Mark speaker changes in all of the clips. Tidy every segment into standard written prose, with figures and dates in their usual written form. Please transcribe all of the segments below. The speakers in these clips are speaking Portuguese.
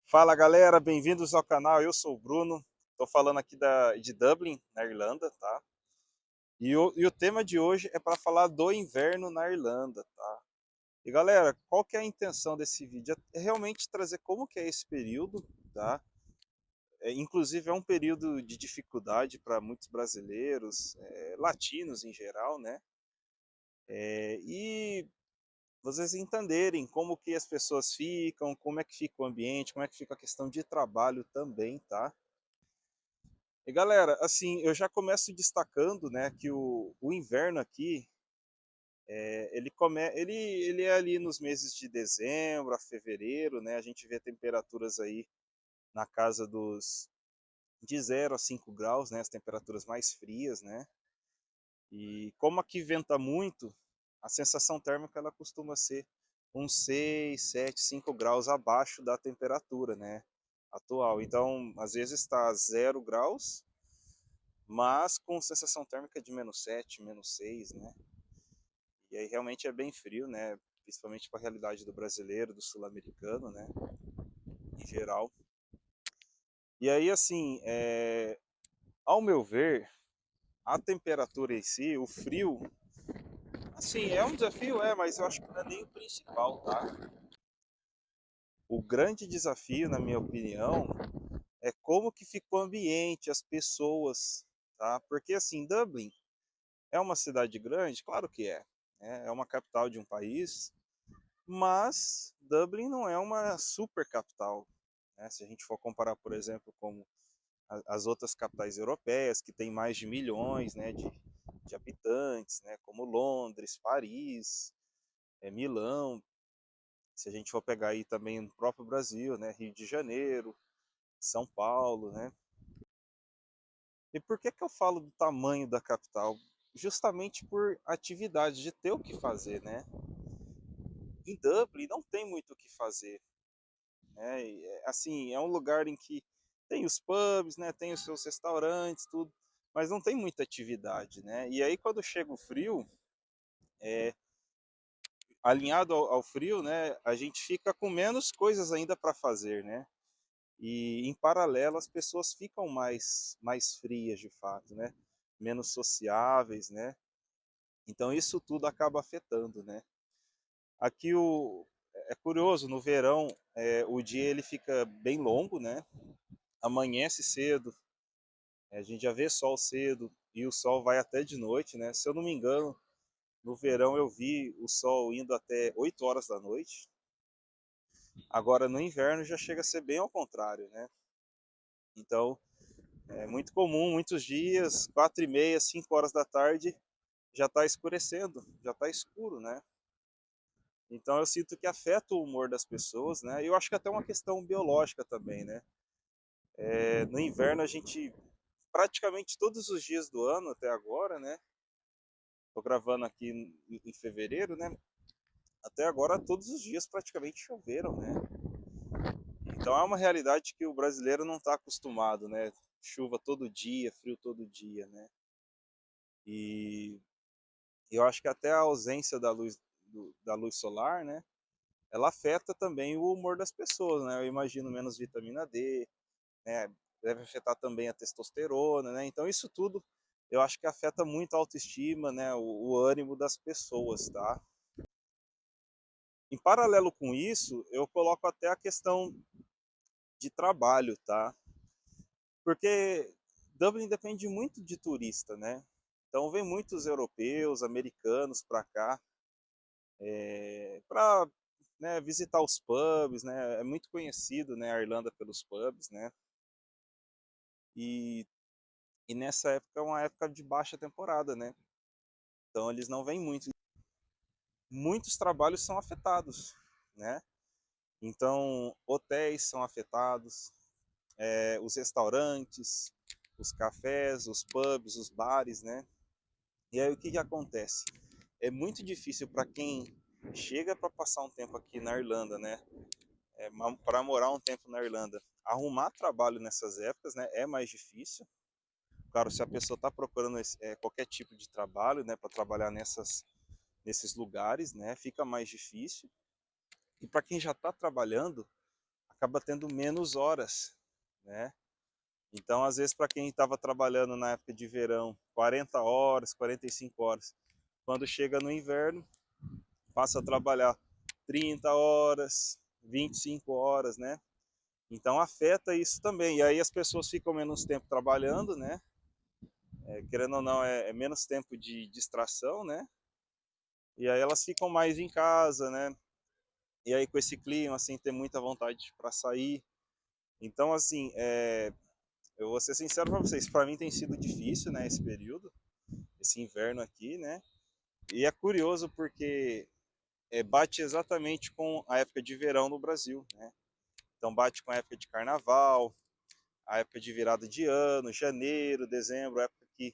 Speaker 1: Fala galera, bem-vindos ao canal. Eu sou o Bruno, estou falando aqui de Dublin, na Irlanda, tá? E o tema de hoje é para falar do inverno na Irlanda, tá? E galera, qual que é a intenção desse vídeo? É realmente trazer como que é esse período, tá? Inclusive é um período de dificuldade para muitos brasileiros, latinos em geral, né? E vocês entenderem como que as pessoas ficam, como é que fica o ambiente, como é que fica a questão de trabalho também, tá? E galera, assim, eu já começo destacando, né, que o inverno aqui, ele é ali nos meses de dezembro a fevereiro, né, a gente vê temperaturas aí na casa dos de 0 a 5 graus, né, as temperaturas mais frias, né, e como aqui venta muito, a sensação térmica ela costuma ser uns 6, 7, 5 graus abaixo da temperatura, né, atual. Então, às vezes está 0 graus, mas com sensação térmica de -7, -6, né? E aí realmente é bem frio, né? Principalmente para a realidade do brasileiro, do sul-americano, né? Em geral. E aí, assim, ao meu ver, a temperatura em si, o frio, assim, é um desafio, mas eu acho que não é nem o principal, tá? O grande desafio, na minha opinião, é como que fica o ambiente, as pessoas, tá? Porque, assim, Dublin é uma cidade grande? Claro que é. É uma capital de um país, mas Dublin não é uma super capital, né? Se a gente for comparar, por exemplo, como as outras capitais europeias, que têm mais de milhões, né, de habitantes, né, como Londres, Paris, Milão. Se a gente for pegar aí também no próprio Brasil, né, Rio de Janeiro, São Paulo, né? E por que que eu falo do tamanho da capital? Justamente por atividade, de ter o que fazer, né? Em Dublin não tem muito o que fazer, né? Assim, é um lugar em que tem os pubs, né? Tem os seus restaurantes, tudo, mas não tem muita atividade, né? E aí quando chega o frio, é, alinhado ao frio, né? A gente fica com menos coisas ainda para fazer, né? E em paralelo as pessoas ficam mais frias de fato, né? Menos sociáveis, né? Então isso tudo acaba afetando, né? Aqui é curioso, no verão o dia ele fica bem longo, né? Amanhece cedo, a gente já vê sol cedo e o sol vai até de noite, né? Se eu não me engano, no verão eu vi o sol indo até 8 horas da noite. Agora no inverno já chega a ser bem ao contrário, né? Então é muito comum, muitos dias, 4h30, 5 horas da tarde, já está escurecendo, já está escuro, né? Então eu sinto que afeta o humor das pessoas, né? E eu acho que até uma questão biológica também, né? No inverno a gente praticamente todos os dias do ano até agora, né? Tô gravando aqui em fevereiro, né? Até agora todos os dias praticamente choveram, né? Então é uma realidade que o brasileiro não está acostumado, né? Chuva todo dia, frio todo dia, né? E eu acho que até a ausência da luz solar, né? Ela afeta também o humor das pessoas, né? Eu imagino menos vitamina D, né? Deve afetar também a testosterona, né? Então isso tudo eu acho que afeta muito a autoestima, né? O ânimo das pessoas, tá? Em paralelo com isso, eu coloco até a questão de trabalho, tá? Porque Dublin depende muito de turista, né? Então vem muitos europeus, americanos para cá, para, né, visitar os pubs, né? É muito conhecido, né, a Irlanda pelos pubs, né? E, e nessa época é uma época de baixa temporada, né? Então eles não vêm muito. Muitos trabalhos são afetados, né? Então hotéis são afetados, os restaurantes, os cafés, os pubs, os bares, né? E aí o que que acontece? É muito difícil para quem chega para passar um tempo aqui na Irlanda, né? Para morar um tempo na Irlanda, arrumar trabalho nessas épocas, né? É mais difícil. Claro, se a pessoa está procurando qualquer tipo de trabalho, né? Para trabalhar nesses lugares, né? Fica mais difícil. E para quem já está trabalhando, acaba tendo menos horas, né? Então, às vezes, para quem estava trabalhando na época de verão, 40 horas, 45 horas, quando chega no inverno, passa a trabalhar 30 horas, 25 horas, né? Então afeta isso também. E aí as pessoas ficam menos tempo trabalhando, né? Querendo ou não, é menos tempo de distração, né? E aí elas ficam mais em casa, né? E aí com esse clima, assim, tem muita vontade para sair. Então, assim, eu vou ser sincero para vocês, para mim tem sido difícil, né, esse período, esse inverno aqui, né? E é curioso porque bate exatamente com a época de verão no Brasil, né? Então bate com a época de carnaval, a época de virada de ano, janeiro, dezembro, época que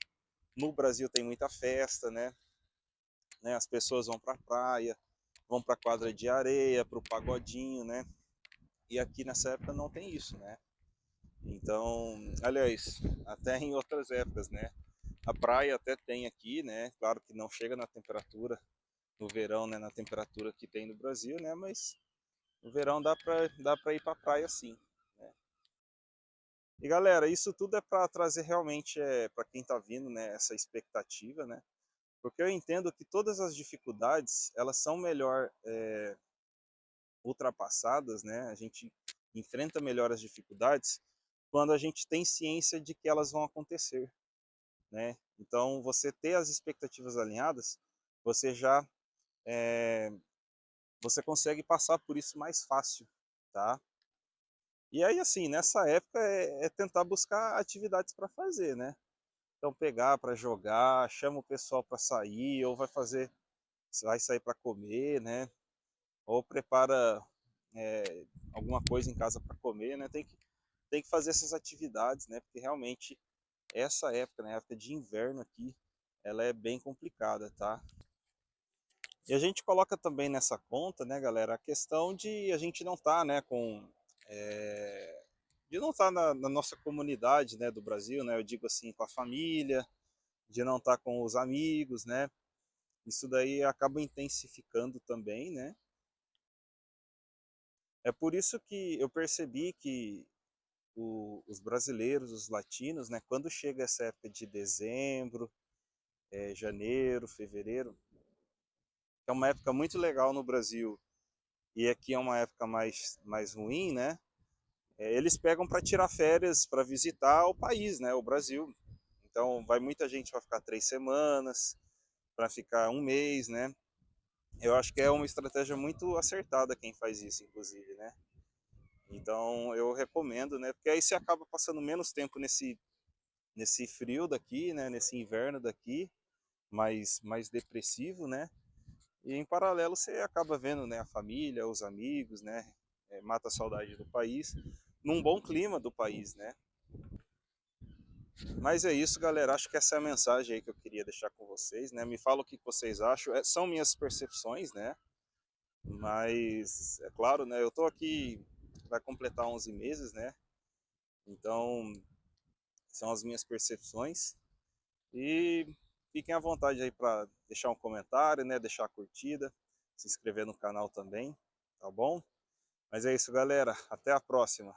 Speaker 1: no Brasil tem muita festa, né? As pessoas vão para a praia, vão para a quadra de areia, para o pagodinho, né? E aqui nessa época não tem isso, né? Então, aliás, até em outras épocas, né? A praia até tem aqui, né? Claro que não chega na temperatura no verão, né? Na temperatura que tem no Brasil, né? Mas no verão dá para ir para a praia sim, né? E galera, isso tudo é para trazer realmente para quem está vindo, né? Essa expectativa, né? Porque eu entendo que todas as dificuldades elas são melhor ultrapassadas, né? A gente enfrenta melhor as dificuldades quando a gente tem ciência de que elas vão acontecer, né? Então, você ter as expectativas alinhadas, você já você consegue passar por isso mais fácil, tá? E aí, assim, nessa época é tentar buscar atividades para fazer, né? Então, pegar para jogar, chama o pessoal para sair, ou vai sair para comer, né? Ou prepara alguma coisa em casa para comer, né? Tem que fazer essas atividades, né? Porque realmente essa época, né, a época de inverno aqui, ela é bem complicada, tá? E a gente coloca também nessa conta, né, galera, a questão de a gente não estar, né, de não estar na nossa comunidade, né, do Brasil, né? Eu digo assim, com a família, de não estar com os amigos, né? Isso daí acaba intensificando também, né? É por isso que eu percebi que os brasileiros, os latinos, né, quando chega essa época de dezembro, janeiro, fevereiro, que é uma época muito legal no Brasil e aqui é uma época mais ruim, né? Eles pegam para tirar férias, para visitar o país, né, o Brasil. Então vai muita gente para ficar 3 semanas, para ficar um mês, né? Eu acho que é uma estratégia muito acertada quem faz isso, inclusive, né? Então eu recomendo, né? Porque aí você acaba passando menos tempo nesse frio daqui, né? Nesse inverno daqui, mais depressivo, né? E em paralelo você acaba vendo, né? A família, os amigos, né? Mata a saudade do país, num bom clima do país, né? Mas é isso, galera. Acho que essa é a mensagem aí que eu queria deixar com vocês, né? Me fala o que vocês acham. São minhas percepções, né? Mas é claro, né? Eu tô aqui, vai completar 11 meses, né? Então são as minhas percepções. E fiquem à vontade aí para deixar um comentário, né? Deixar a curtida, se inscrever no canal também, tá bom? Mas é isso, galera. Até a próxima.